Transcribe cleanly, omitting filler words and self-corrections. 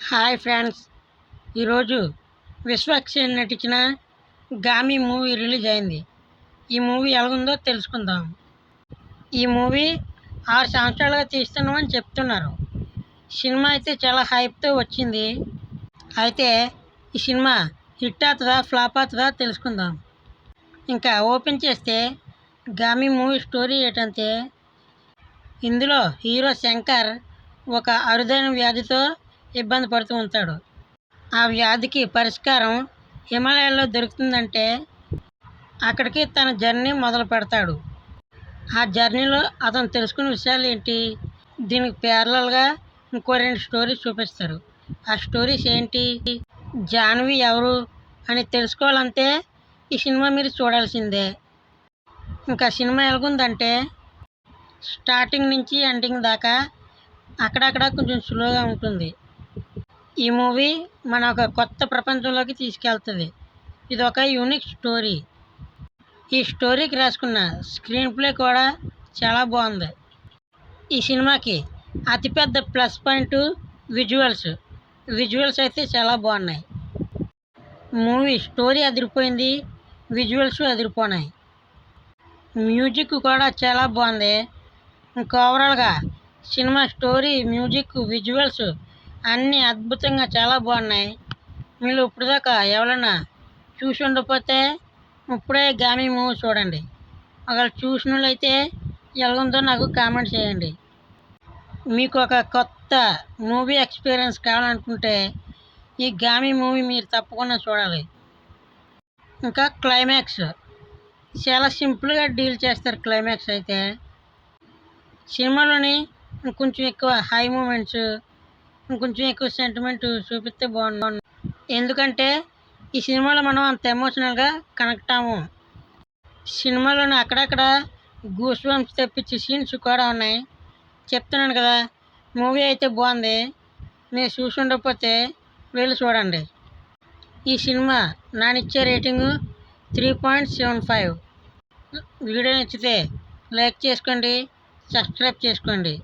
Hi friends, ఈరోజు విశ్వక్సేన్ నటించిన Gaami movie release అయింది. ఈ మూవీ ఎలాగుందో తెలుసుకుందాం. ఈ మూవీ 6 సంవత్సరాలుగా తీస్తున్నామని చెప్తున్నారు. సినిమా అయితే చాలా హైప్తో వచ్చింది. అయితే ఈ సినిమా హిట్ అవుతుందా ఫ్లాప్ అవుతుందా తెలుసుకుందాం. ఇంకా ఓపెన్ చేస్తే గామి మూవీ స్టోరీ ఏంటంటే, ఇందులో హీరో శంకర్ ఒక అరుదైన వ్యాధితో ఇబ్బంది పడుతూ ఉంటాడు. ఆ వ్యాధికి పరిష్కారం హిమాలయాల్లో దొరుకుతుందంటే అక్కడికి తన జర్నీ మొదలు పెడతాడు. ఆ జర్నీలో అతను తెలుసుకున్న విషయాలు ఏంటి, దీనికి ప్యారలల్గా ఇంకో 2 స్టోరీస్ చూపిస్తారు. ఆ స్టోరీస్ ఏంటి, జాన్వి ఎవరు అని తెలుసుకోవాలంటే ఈ సినిమా మీరు చూడాల్సిందే. ఇంకా సినిమా ఎలాగుందంటే, స్టార్టింగ్ నుంచి ఎండింగ్ దాకా అక్కడక్కడ కొంచెం స్లోగా ఉంటుంది. ఈ మూవీ మన ఒక కొత్త ప్రపంచంలోకి తీసుకెళ్తుంది. ఇది ఒక యూనిక్ స్టోరీ. ఈ స్టోరీకి రాసుకున్న స్క్రీన్ ప్లే కూడా చాలా బాగుంది. ఈ సినిమాకి అతిపెద్ద ప్లస్ పాయింట్ విజువల్స్ అయితే చాలా బాగున్నాయి. మూవీ స్టోరీ అదిరిపోయింది, విజువల్స్ అదిరిపోయినాయి. మ్యూజిక్ కూడా చాలా బాగుంది. ఇంకా ఓవరాల్గా సినిమా స్టోరీ, మ్యూజిక్, విజువల్స్ అన్నీ అద్భుతంగా చాలా బాగున్నాయి. మీరు ఇప్పటిదాకా ఎవరైనా చూసి ఉండకపోతే ఇప్పుడే గామి మూవీ చూడండి. ఒకవేళ చూసిన వాళ్ళు అయితే ఎలాగుందో నాకు కామెంట్ చేయండి. మీకు ఒక కొత్త మూవీ ఎక్స్పీరియన్స్ కావాలనుకుంటే ఈ గామి మూవీ మీరు తప్పకుండా చూడాలి. ఇంకా క్లైమాక్స్ చాలా సింపుల్గా డీల్ చేస్తారు. క్లైమాక్స్ అయితే సినిమాలోని ఇంకొంచెం ఎక్కువ హై మూమెంట్స్, ఇంకొంచెం ఎక్కువ సెంటిమెంట్ చూపిస్తే బాగుంది. ఎందుకంటే ఈ సినిమాలో మనం అంత ఎమోషనల్గా కనెక్ట్ అవ్వము. సినిమాలోని అక్కడక్కడ గూస్ బంప్స్ తెప్పించే సీన్స్ కూడా ఉన్నాయి. చెప్తున్నాను కదా, మూవీ అయితే బాగుంది. మీరు చూసి ఉండకపోతే వెళ్ళి చూడండి. ఈ సినిమా నానిచ్చే రేటింగు 3.75. వీడియో నచ్చితే లైక్ చేసుకోండి, సబ్స్క్రైబ్ చేసుకోండి.